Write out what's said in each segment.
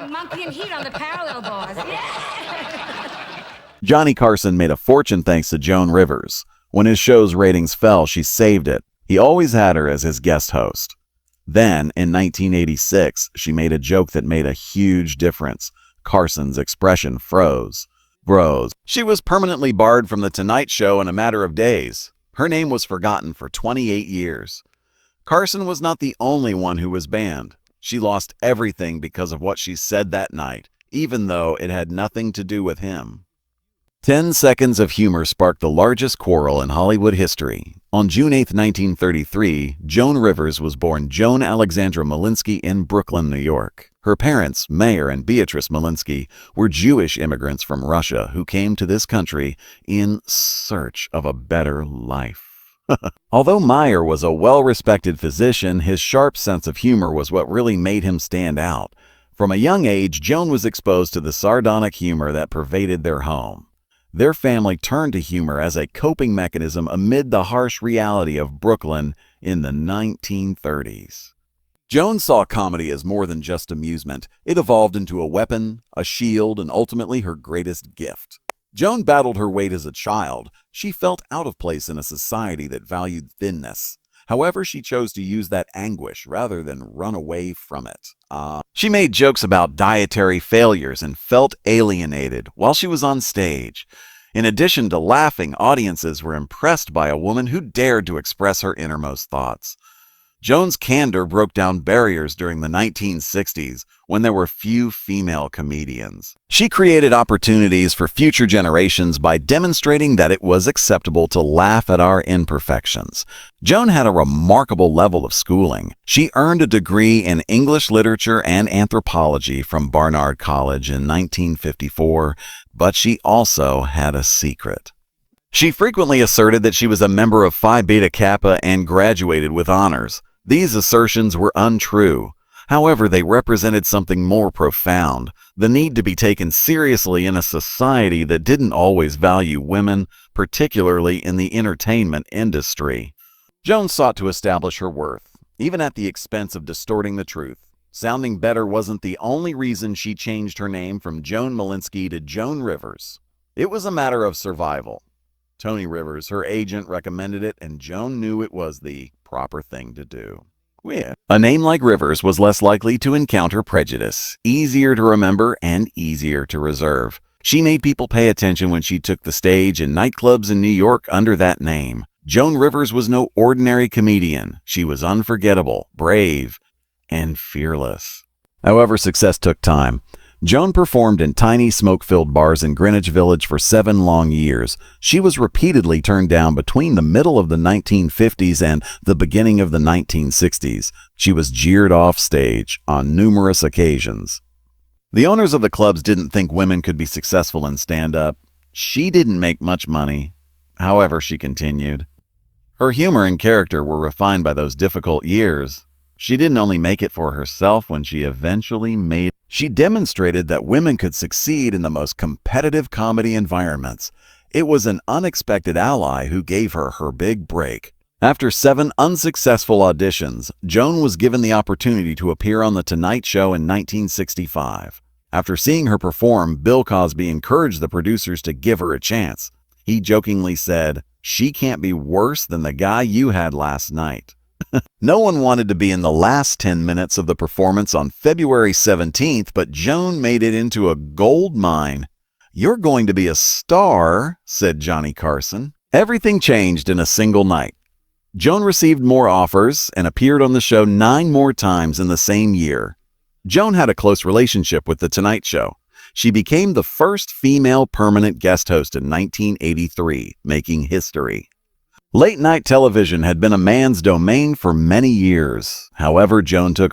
monkey and heat on the parallel bars. Yeah! Johnny Carson made a fortune thanks to Joan Rivers. When his show's ratings fell, she saved it. He always had her as his guest host. Then, in 1986, she made a joke that made a huge difference. Carson's expression froze. Bros. She was permanently barred from The Tonight Show in a matter of days. Her name was forgotten for 28 years. Carson was not the only one who was banned. She lost everything because of what she said that night, even though it had nothing to do with him. 10 seconds of humor sparked the largest quarrel in Hollywood history. On June 8, 1933, Joan Rivers was born Joan Alexandra Malinsky in Brooklyn, New York. Her parents, Mayer and Beatrice Malinsky, were Jewish immigrants from Russia who came to this country in search of a better life. Although Mayer was a well-respected physician, his sharp sense of humor was what really made him stand out. From a young age, Joan was exposed to the sardonic humor that pervaded their home. Their family turned to humor as a coping mechanism amid the harsh reality of Brooklyn in the 1930s. Joan saw comedy as more than just amusement. It evolved into a weapon, a shield, and ultimately her greatest gift. Joan battled her weight as a child. She felt out of place in a society that valued thinness. However, she chose to use that anguish rather than run away from it. She made jokes about dietary failures and felt alienated while she was on stage. In addition to laughing, audiences were impressed by a woman who dared to express her innermost thoughts. Joan's candor broke down barriers during the 1960s when there were few female comedians. She created opportunities for future generations by demonstrating that it was acceptable to laugh at our imperfections. Joan had a remarkable level of schooling. She earned a degree in English literature and anthropology from Barnard College in 1954, but she also had a secret. She frequently asserted that she was a member of Phi Beta Kappa and graduated with honors. These assertions were untrue. However, they represented something more profound, the need to be taken seriously in a society that didn't always value women, particularly in the entertainment industry. Joan sought to establish her worth, even at the expense of distorting the truth. Sounding better wasn't the only reason she changed her name from Joan Malinsky to Joan Rivers. It was a matter of survival. Tony Rivers, her agent, recommended it, and Joan knew it was the proper thing to do. A name like Rivers was less likely to encounter prejudice, easier to remember, and easier to reserve. She made people pay attention when she took the stage in nightclubs in New York under that name. Joan Rivers was no ordinary comedian. She was unforgettable, brave, and fearless. However, success took time. Joan performed in tiny smoke-filled bars in Greenwich Village for 7 long years. She was repeatedly turned down between the middle of the 1950s and the beginning of the 1960s. She was jeered off stage on numerous occasions. The owners of the clubs didn't think women could be successful in stand-up. She didn't make much money. However, she continued. Her humor and character were refined by those difficult years. She didn't only make it for herself when she eventually made it. She demonstrated that women could succeed in the most competitive comedy environments. It was an unexpected ally who gave her her big break. After 7 unsuccessful auditions, Joan was given the opportunity to appear on The Tonight Show in 1965. After seeing her perform, Bill Cosby encouraged the producers to give her a chance. He jokingly said, "She can't be worse than the guy you had last night." No one wanted to be in the last 10 minutes of the performance on February 17th, but Joan made it into a gold mine. "You're going to be a star," said Johnny Carson. Everything changed in a single night. Joan received more offers and appeared on the show 9 more times in the same year. Joan had a close relationship with The Tonight Show. She became the first female permanent guest host in 1983, making history. Late-night television had been a man's domain for many years. However, Joan took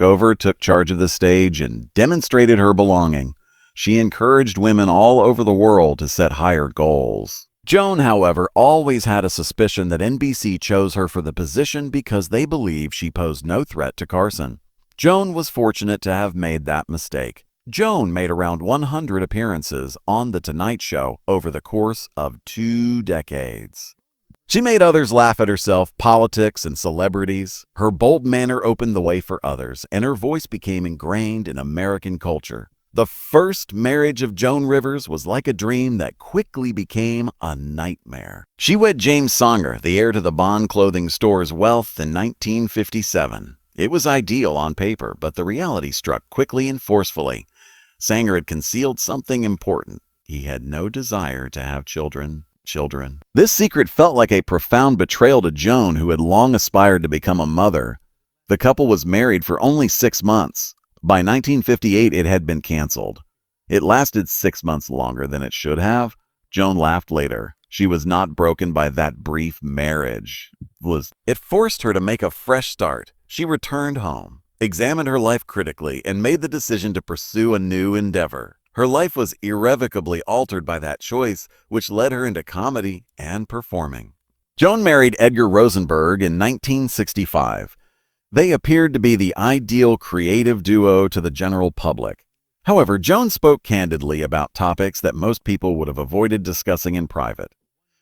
charge of the stage, and demonstrated her belonging. She encouraged women all over the world to set higher goals. Joan, however, always had a suspicion that NBC chose her for the position because they believed she posed no threat to Carson. Joan was fortunate to have made that mistake. Joan made around 100 appearances on The Tonight Show over the course of 2 decades. She made others laugh at herself, politics, and celebrities. Her bold manner opened the way for others, and her voice became ingrained in American culture. The first marriage of Joan Rivers was like a dream that quickly became a nightmare. She wed James Sanger, the heir to the Bond clothing store's wealth, in 1957. It was ideal on paper, but the reality struck quickly and forcefully. Sanger had concealed something important. He had no desire to have children. This secret felt like a profound betrayal to Joan, who had long aspired to become a mother. The couple was married for only 6 months. By 1958, it had been canceled. It lasted 6 months longer than it should have. Joan laughed later. She was not broken by that brief marriage. It forced her to make a fresh start. She returned home, examined her life critically, and made the decision to pursue a new endeavor. Her life was irrevocably altered by that choice, which led her into comedy and performing. Joan married Edgar Rosenberg in 1965. They appeared to be the ideal creative duo to the general public. However, Joan spoke candidly about topics that most people would have avoided discussing in private.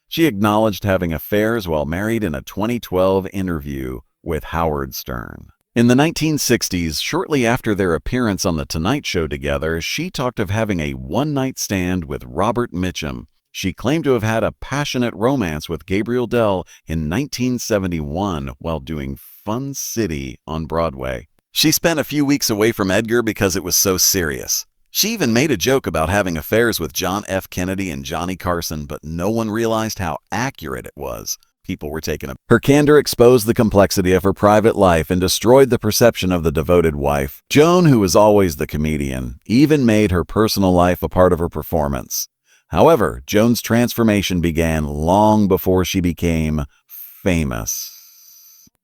She acknowledged having affairs while married in a 2012 interview with Howard Stern. In the 1960s, shortly after their appearance on The Tonight Show together, she talked of having a one-night stand with Robert Mitchum. She claimed to have had a passionate romance with Gabriel Dell in 1971 while doing Fun City on Broadway. She spent a few weeks away from Edgar because it was so serious. She even made a joke about having affairs with John F. Kennedy and Johnny Carson, but no one realized how accurate it was. People were taken aback. Her candor exposed the complexity of her private life and destroyed the perception of the devoted wife. Joan, who was always the comedian, even made her personal life a part of her performance. However, Joan's transformation began long before she became famous.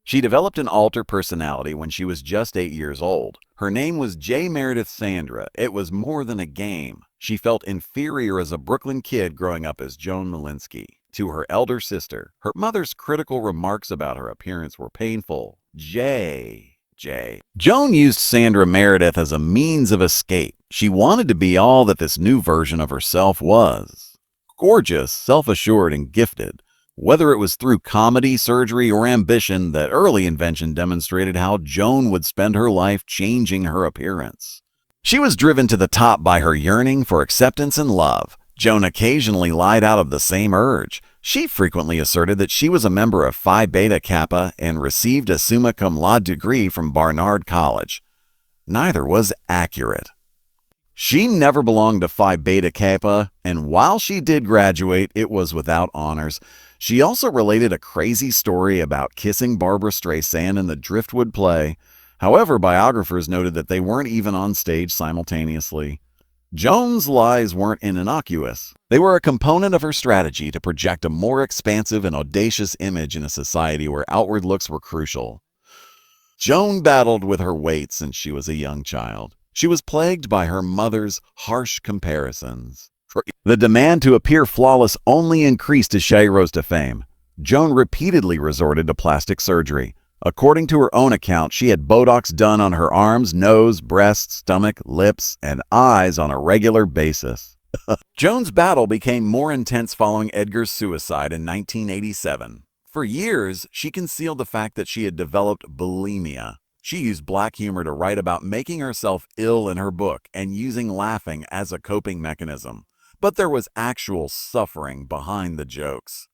She developed an alter personality when she was just 8 years old. Her name was J. Meredith Sandra. It was more than a game. She felt inferior as a Brooklyn kid growing up as Joan Malinsky. To her elder sister, her mother's critical remarks about her appearance were painful. Joan used Sandra Meredith as a means of escape. She wanted to be all that this new version of herself was. Gorgeous, self-assured, and gifted. Whether it was through comedy, surgery, or ambition, that early invention demonstrated how Joan would spend her life changing her appearance. She was driven to the top by her yearning for acceptance and love. Joan occasionally lied out of the same urge. She frequently asserted that she was a member of Phi Beta Kappa and received a summa cum laude degree from Barnard College. Neither was accurate. She never belonged to Phi Beta Kappa, and while she did graduate, it was without honors. She also related a crazy story about kissing Barbra Streisand in the Driftwood play. However, biographers noted that they weren't even on stage simultaneously. Joan's lies weren't innocuous. They were a component of her strategy to project a more expansive and audacious image in a society where outward looks were crucial. Joan battled with her weight since she was a young child. She was plagued by her mother's harsh comparisons. The demand to appear flawless only increased as she rose to fame. Joan repeatedly resorted to plastic surgery. According to her own account, she had Botox done on her arms, nose, breasts, stomach, lips, and eyes on a regular basis. Joan's battle became more intense following Edgar's suicide in 1987. For years, she concealed the fact that she had developed bulimia. She used black humor to write about making herself ill in her book and using laughing as a coping mechanism. But there was actual suffering behind the jokes.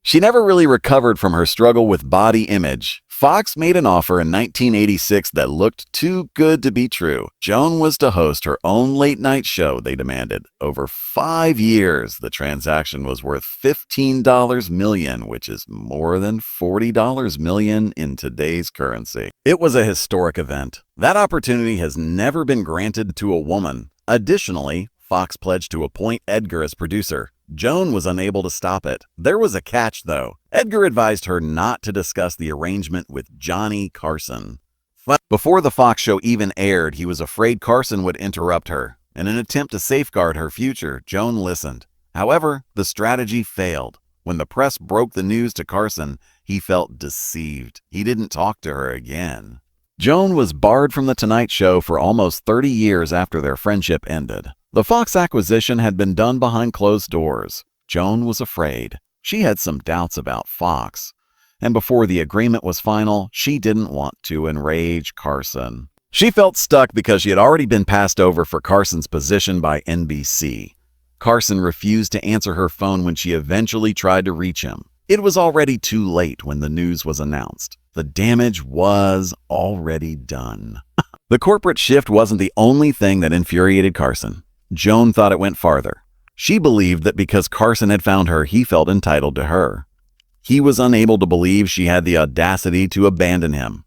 She never really recovered from her struggle with body image. Fox made an offer in 1986 that looked too good to be true. Joan was to host her own late-night show, they demanded. Over 5 years, the transaction was worth $15 million, which is more than $40 million in today's currency. It was a historic event. That opportunity has never been granted to a woman. Additionally, Fox pledged to appoint Edgar as producer. Joan was unable to stop it. There was a catch, though. Edgar advised her not to discuss the arrangement with Johnny Carson. Before the Fox show even aired, he was afraid Carson would interrupt her. In an attempt to safeguard her future, Joan listened. However, the strategy failed. When the press broke the news to Carson, he felt deceived. He didn't talk to her again. Joan was barred from The Tonight Show for almost 30 years after their friendship ended. The Fox acquisition had been done behind closed doors. Joan was afraid. She had some doubts about Fox. And before the agreement was final, she didn't want to enrage Carson. She felt stuck because she had already been passed over for Carson's position by NBC. Carson refused to answer her phone when she eventually tried to reach him. It was already too late when the news was announced. The damage was already done. The corporate shift wasn't the only thing that infuriated Carson. Joan thought it went farther. She believed that because Carson had found her, he felt entitled to her. He was unable to believe she had the audacity to abandon him,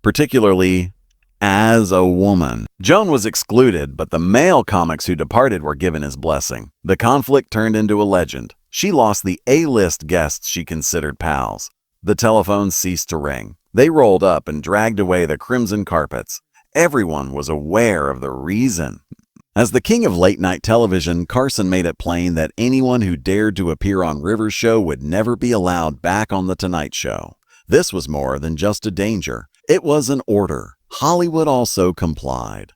particularly as a woman. Joan was excluded, but the male comics who departed were given his blessing. The conflict turned into a legend. She lost the A-list guests she considered pals. The telephones ceased to ring. They rolled up and dragged away the crimson carpets. Everyone was aware of the reason. As the king of late-night television, Carson made it plain that anyone who dared to appear on Rivers' show would never be allowed back on The Tonight Show. This was more than just a danger. It was an order. Hollywood also complied.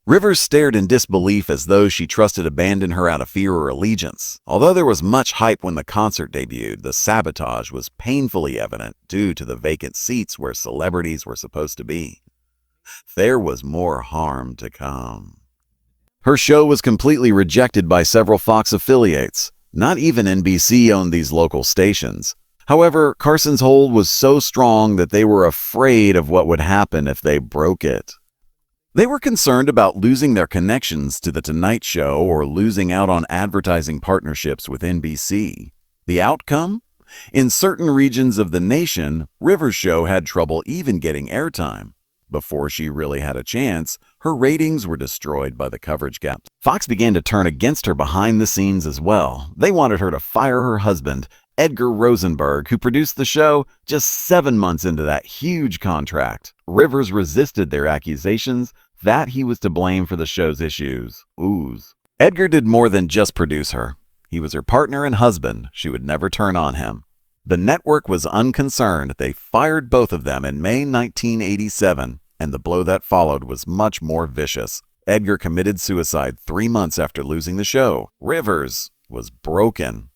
Rivers stared in disbelief as though she trusted abandon her out of fear or allegiance. Although there was much hype when the concert debuted, the sabotage was painfully evident due to the vacant seats where celebrities were supposed to be. There was more harm to come. Her show was completely rejected by several Fox affiliates. Not even NBC owned these local stations. However, Carson's hold was so strong that they were afraid of what would happen if they broke it. They were concerned about losing their connections to The Tonight Show or losing out on advertising partnerships with NBC. The outcome? In certain regions of the nation, Rivers' show had trouble even getting airtime. Before she really had a chance, her ratings were destroyed by the coverage gap. Fox began to turn against her behind the scenes as well. They wanted her to fire her husband, Edgar Rosenberg, who produced the show just 7 months into that huge contract. Rivers resisted their accusations that he was to blame for the show's issues. Edgar did more than just produce her. He was her partner and husband. She would never turn on him. The network was unconcerned. They fired both of them in May 1987, and the blow that followed was much more vicious. Edgar committed suicide 3 months after losing the show. Rivers was broken.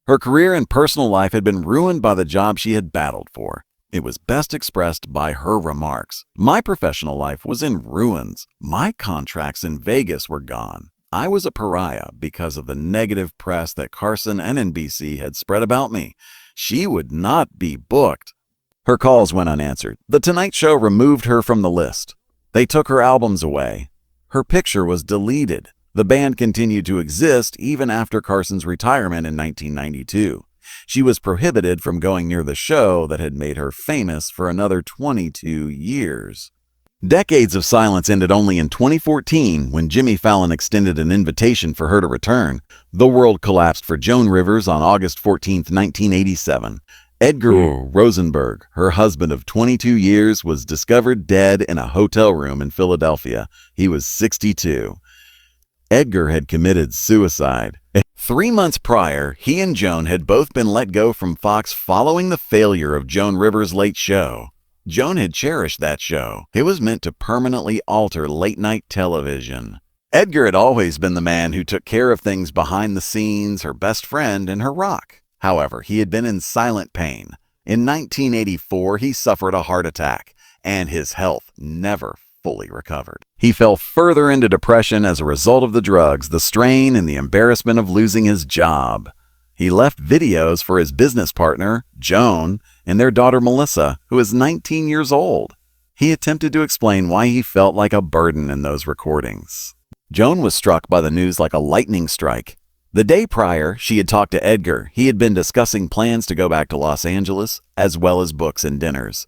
Her career and personal life had been ruined by the job she had battled for. It was best expressed by her remarks. "My professional life was in ruins. My contracts in Vegas were gone. I was a pariah because of the negative press that Carson and NBC had spread about me. She would not be booked." Her calls went unanswered. The Tonight Show removed her from the list. They took her albums away. Her picture was deleted. The band continued to exist even after Carson's retirement in 1992. She was prohibited from going near the show that had made her famous for another 22 years. Decades of silence ended only in 2014 when Jimmy Fallon extended an invitation for her to return. The world collapsed for Joan Rivers on August 14, 1987. Edgar Rosenberg, her husband of 22 years, was discovered dead in a hotel room in Philadelphia. He was 62. Edgar had committed suicide. 3 months prior, he and Joan had both been let go from Fox following the failure of Joan Rivers' late show. Joan had cherished that show. It was meant to permanently alter late-night television. Edgar had always been the man who took care of things behind the scenes, her best friend, and her rock. However, he had been in silent pain. In 1984, he suffered a heart attack, and his health never fully recovered. He fell further into depression as a result of the drugs, the strain, and the embarrassment of losing his job. He left videos for his business partner, Joan, and their daughter Melissa, who is 19 years old. He attempted to explain why he felt like a burden in those recordings. Joan was struck by the news like a lightning strike. The day prior, she had talked to Edgar. He had been discussing plans to go back to Los Angeles, as well as books and dinners.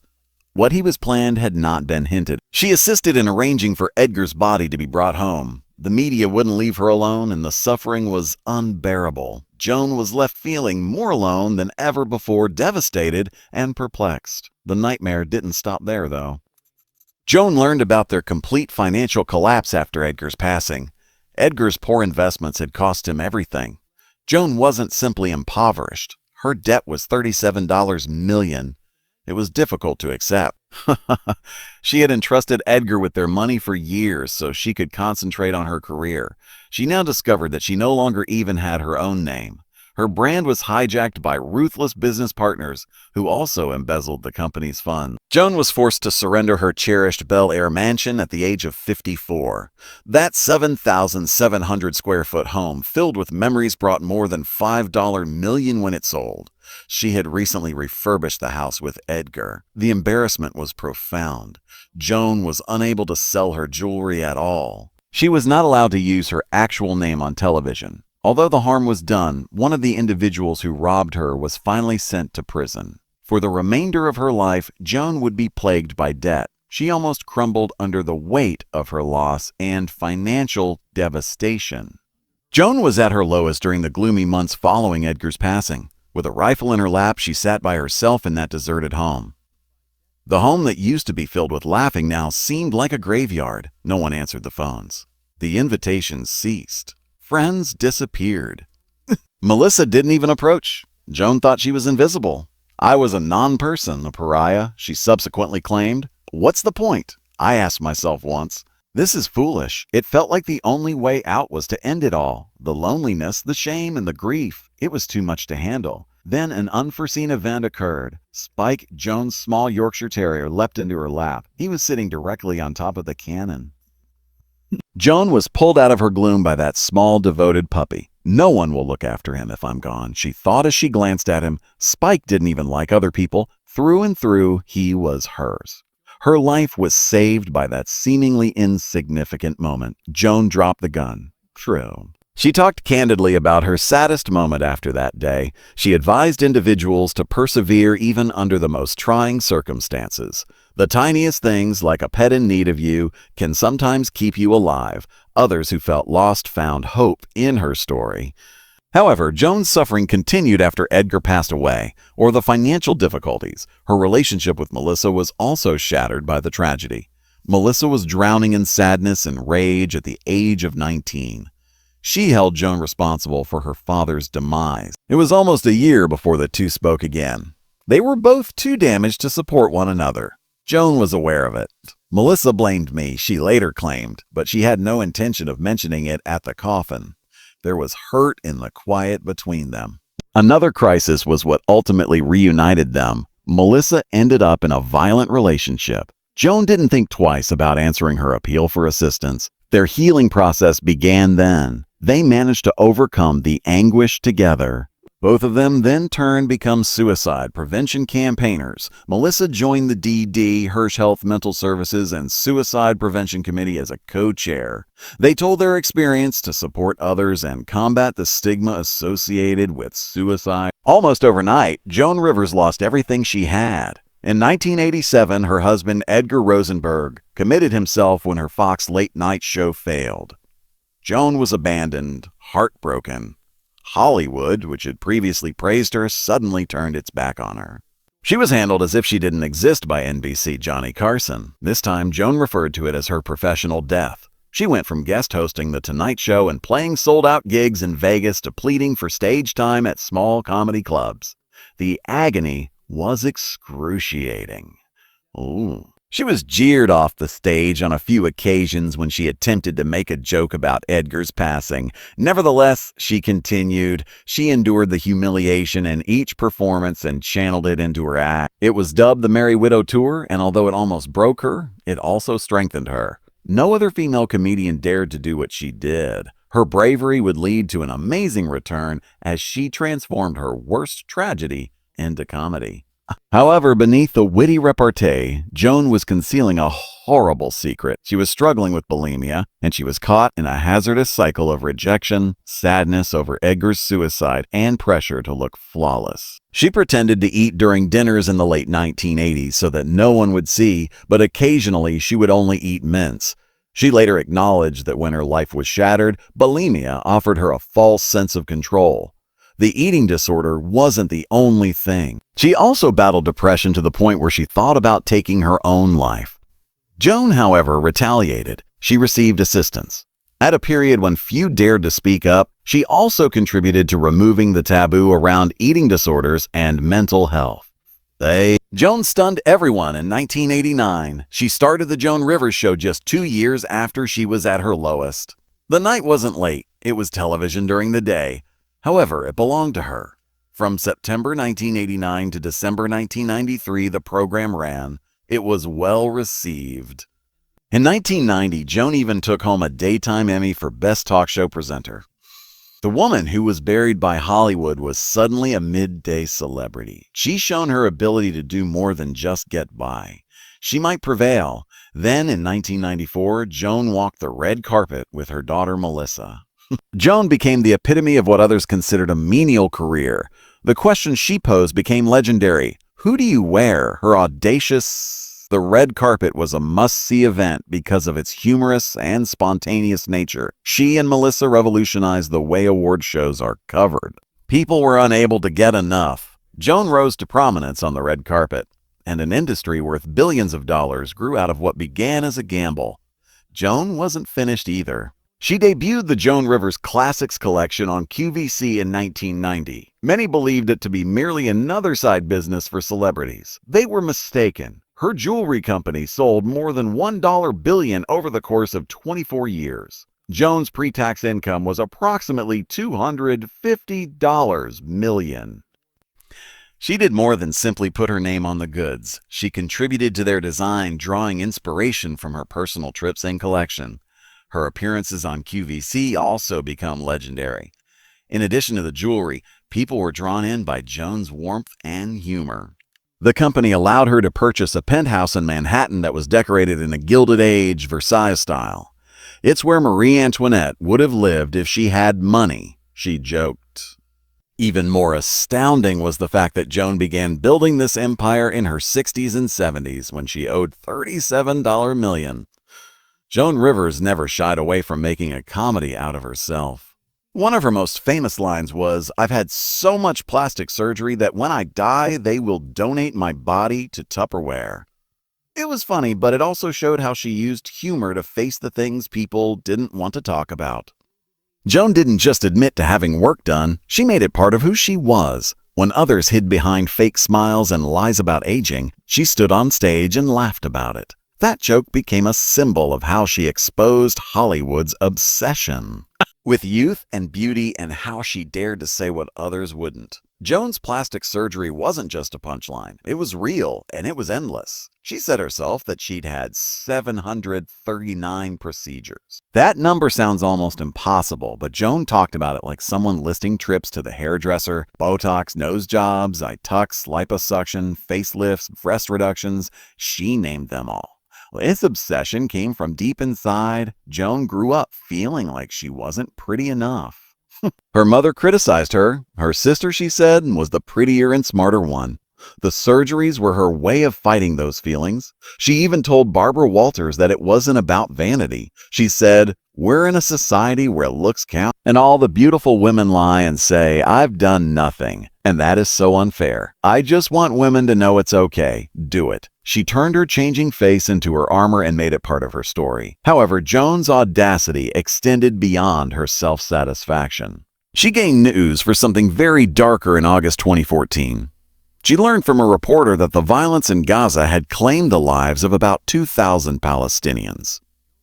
What he was planned had not been hinted. She assisted in arranging for Edgar's body to be brought home. The media wouldn't leave her alone, and the suffering was unbearable. Joan was left feeling more alone than ever before, devastated and perplexed. The nightmare didn't stop there, though. Joan learned about their complete financial collapse after Edgar's passing. Edgar's poor investments had cost him everything. Joan wasn't simply impoverished. Her debt was $37 million. It was difficult to accept. She had entrusted Edgar with their money for years so she could concentrate on her career. She now discovered that she no longer even had her own name. Her brand was hijacked by ruthless business partners who also embezzled the company's funds. Joan was forced to surrender her cherished Bel Air mansion at the age of 54. That 7,700 square foot home filled with memories brought more than $5 million when it sold. She had recently refurbished the house with Edgar. The embarrassment was profound. Joan was unable to sell her jewelry at all. She was not allowed to use her actual name on television. Although the harm was done, one of the individuals who robbed her was finally sent to prison. For the remainder of her life, Joan would be plagued by debt. She almost crumbled under the weight of her loss and financial devastation. Joan was at her lowest during the gloomy months following Edgar's passing. With a rifle in her lap, she sat by herself in that deserted home. The home that used to be filled with laughing now seemed like a graveyard. No one answered the phones. The invitations ceased. Friends disappeared. Melissa didn't even approach. Joan thought she was invisible. I was a non-person, a pariah, she subsequently claimed. What's the point? I asked myself once. This is foolish. It felt like the only way out was to end it all. The loneliness, the shame, and the grief. It was too much to handle. Then an unforeseen event occurred. Spike, Joan's small Yorkshire Terrier, leapt into her lap. He was sitting directly on top of the cannon. Joan was pulled out of her gloom by that small, devoted puppy. No one will look after him if I'm gone, she thought as she glanced at him. Spike didn't even like other people. Through and through, he was hers. Her life was saved by that seemingly insignificant moment. Joan dropped the gun. True. She talked candidly about her saddest moment after that day. She advised individuals to persevere even under the most trying circumstances. The tiniest things, like a pet in need of you, can sometimes keep you alive. Others who felt lost found hope in her story. However, Joan's suffering continued after Edgar passed away, or the financial difficulties. Her relationship with Melissa was also shattered by the tragedy. Melissa was drowning in sadness and rage at the age of 19. She held Joan responsible for her father's demise. It was almost a year before the two spoke again. They were both too damaged to support one another. Joan was aware of it. Melissa blamed me, she later claimed, but she had no intention of mentioning it at the coffin. There was hurt in the quiet between them. Another crisis was what ultimately reunited them. Melissa ended up in a violent relationship. Joan didn't think twice about answering her appeal for assistance. Their healing process began then. They managed to overcome the anguish together. Both of them then turned become suicide prevention campaigners. Melissa joined the DD, Hirsch Health Mental Services, and Suicide Prevention Committee as a co-chair. They told their experience to support others and combat the stigma associated with suicide. Almost overnight, Joan Rivers lost everything she had. In 1987, her husband, Edgar Rosenberg, committed himself when her Fox late-night show failed. Joan was abandoned, heartbroken. Hollywood, which had previously praised her, suddenly turned its back on her. She was handled as if she didn't exist by NBC Johnny Carson. This time, Joan referred to it as her professional death. She went from guest hosting The Tonight Show and playing sold-out gigs in Vegas to pleading for stage time at small comedy clubs. The agony was excruciating. Ooh. She was jeered off the stage on a few occasions when she attempted to make a joke about Edgar's passing. Nevertheless, she continued, she endured the humiliation in each performance and channeled it into her act. It was dubbed the Merry Widow Tour, and although it almost broke her, it also strengthened her. No other female comedian dared to do what she did. Her bravery would lead to an amazing return as she transformed her worst tragedy into comedy. However, beneath the witty repartee, Joan was concealing a horrible secret. She was struggling with bulimia, and she was caught in a hazardous cycle of rejection, sadness over Edgar's suicide, and pressure to look flawless. She pretended to eat during dinners in the late 1980s so that no one would see, but occasionally she would only eat mince. She later acknowledged that when her life was shattered, bulimia offered her a false sense of control. The eating disorder wasn't the only thing. She also battled depression to the point where she thought about taking her own life. Joan, however, retaliated. She received assistance. At a period when few dared to speak up, she also contributed to removing the taboo around eating disorders and mental health. Joan stunned everyone in 1989. She started The Joan Rivers Show just 2 years after she was at her lowest. The night wasn't late. It was television during the day. However, it belonged to her. From September 1989 to December 1993, the program ran. It was well received. In 1990, Joan even took home a Daytime Emmy for Best Talk Show Presenter. The woman who was buried by Hollywood was suddenly a midday celebrity. She's shown her ability to do more than just get by. She might prevail. Then, in 1994, Joan walked the red carpet with her daughter Melissa. Joan became the epitome of what others considered a menial career. The question she posed became legendary. Who do you wear? Her audacious... The red carpet was a must-see event because of its humorous and spontaneous nature. She and Melissa revolutionized the way award shows are covered. People were unable to get enough. Joan rose to prominence on the red carpet, and an industry worth billions of dollars grew out of what began as a gamble. Joan wasn't finished either. She debuted the Joan Rivers Classics collection on QVC in 1990. Many believed it to be merely another side business for celebrities. They were mistaken. Her jewelry company sold more than $1 billion over the course of 24 years. Joan's pre-tax income was approximately $250 million. She did more than simply put her name on the goods. She contributed to their design, drawing inspiration from her personal trips and collection. Her appearances on QVC also become legendary. In addition to the jewelry, people were drawn in by Joan's warmth and humor. The company allowed her to purchase a penthouse in Manhattan that was decorated in a Gilded Age Versailles style. It's where Marie Antoinette would have lived if she had money, she joked. Even more astounding was the fact that Joan began building this empire in her 60s and 70s when she owed $37 million. Joan Rivers never shied away from making a comedy out of herself. One of her most famous lines was, "I've had so much plastic surgery that when I die, they will donate my body to Tupperware." It was funny, but it also showed how she used humor to face the things people didn't want to talk about. Joan didn't just admit to having work done, she made it part of who she was. When others hid behind fake smiles and lies about aging, she stood on stage and laughed about it. That joke became a symbol of how she exposed Hollywood's obsession with youth and beauty and how she dared to say what others wouldn't. Joan's plastic surgery wasn't just a punchline. It was real, and it was endless. She said herself that she'd had 739 procedures. That number sounds almost impossible, but Joan talked about it like someone listing trips to the hairdresser, Botox, nose jobs, eye tucks, liposuction, facelifts, breast reductions. She named them all. This obsession came from deep inside. Joan grew up feeling like she wasn't pretty enough. Her mother criticized her. Her sister, she said, was the prettier and smarter one. The surgeries were her way of fighting those feelings. She even told Barbara Walters that it wasn't about vanity. She said, "We're in a society where looks count, and all the beautiful women lie and say, 'I've done nothing.' And that is so unfair. I just want women to know it's okay. Do it." She turned her changing face into her armor and made it part of her story. However, Joan's audacity extended beyond her self-satisfaction. She gained news for something very darker in August 2014. She learned from a reporter that the violence in Gaza had claimed the lives of about 2,000 Palestinians.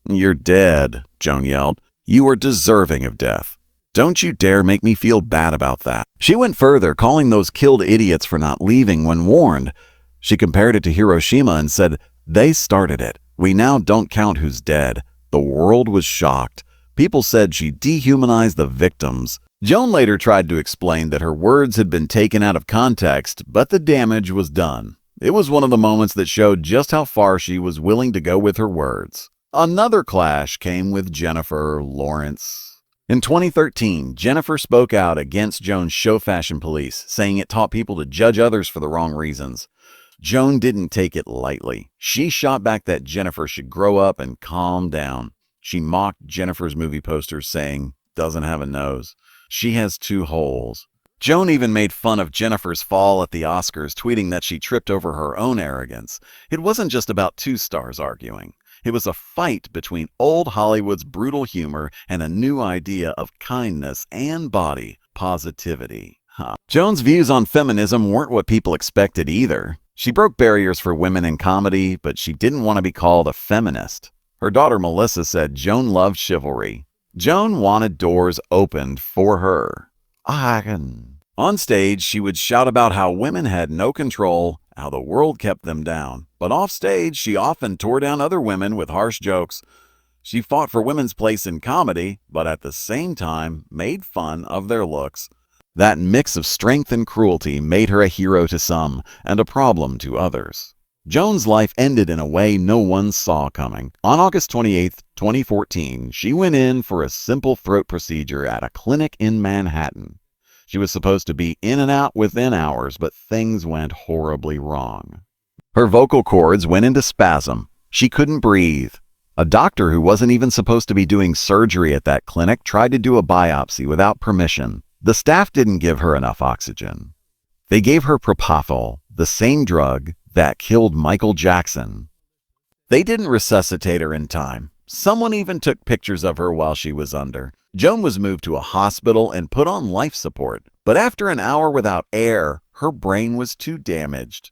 "You're dead," Joan yelled. "You are deserving of death. Don't you dare make me feel bad about that." She went further, calling those killed idiots for not leaving when warned. She compared it to Hiroshima and said, "They started it. We now don't count who's dead." The world was shocked. People said she dehumanized the victims. Joan later tried to explain that her words had been taken out of context, but the damage was done. It was one of the moments that showed just how far she was willing to go with her words. Another clash came with Jennifer Lawrence. In 2013, Jennifer spoke out against Joan's show fashion police, saying it taught people to judge others for the wrong reasons. Joan didn't take it lightly. She shot back that Jennifer should grow up and calm down. She mocked Jennifer's movie posters, saying, "Doesn't have a nose. She has 2 holes." Joan even made fun of Jennifer's fall at the Oscars, tweeting that she tripped over her own arrogance. It wasn't just about 2 stars arguing. It was a fight between old Hollywood's brutal humor and a new idea of kindness and body positivity. Joan's views on feminism weren't what people expected either. She broke barriers for women in comedy, but she didn't want to be called a feminist. Her daughter Melissa said Joan loved chivalry. Joan wanted doors opened for her. I can. On stage, she would shout about how women had no control, how the world kept them down. But off stage, she often tore down other women with harsh jokes. She fought for women's place in comedy, but at the same time made fun of their looks. That mix of strength and cruelty made her a hero to some and a problem to others. Joan's life ended in a way no one saw coming. On August 28, 2014, she went in for a simple throat procedure at a clinic in Manhattan. She was supposed to be in and out within hours, but things went horribly wrong. Her vocal cords went into spasm. She couldn't breathe. A doctor who wasn't even supposed to be doing surgery at that clinic tried to do a biopsy without permission. The staff didn't give her enough oxygen. They gave her propofol, the same drug that killed Michael Jackson. They didn't resuscitate her in time. Someone even took pictures of her while she was under. Joan was moved to a hospital and put on life support, but after an hour without air, her brain was too damaged.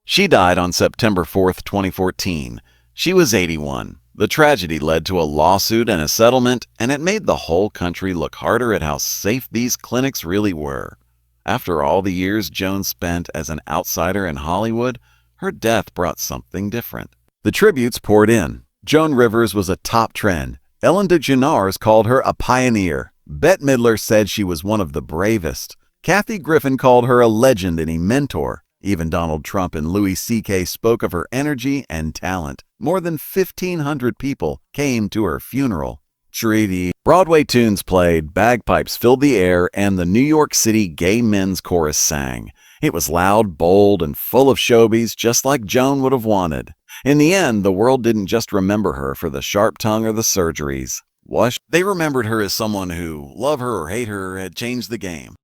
She died on September 4th, 2014. She was 81. The tragedy led to a lawsuit and a settlement, and it made the whole country look harder at how safe these clinics really were. After all the years Joan spent as an outsider in Hollywood, her death brought something different. The tributes poured in. Joan Rivers was a top trend. Ellen DeGeneres called her a pioneer. Bette Midler said she was one of the bravest. Kathy Griffin called her a legend and a mentor. Even Donald Trump and Louis C.K. spoke of her energy and talent. More than 1,500 people came to her funeral. Treaty. Broadway tunes played, bagpipes filled the air, and the New York City Gay Men's Chorus sang. It was loud, bold, and full of showbiz, just like Joan would have wanted. In the end, the world didn't just remember her for the sharp tongue or the surgeries. They remembered her as someone who, love her or hate her, had changed the game.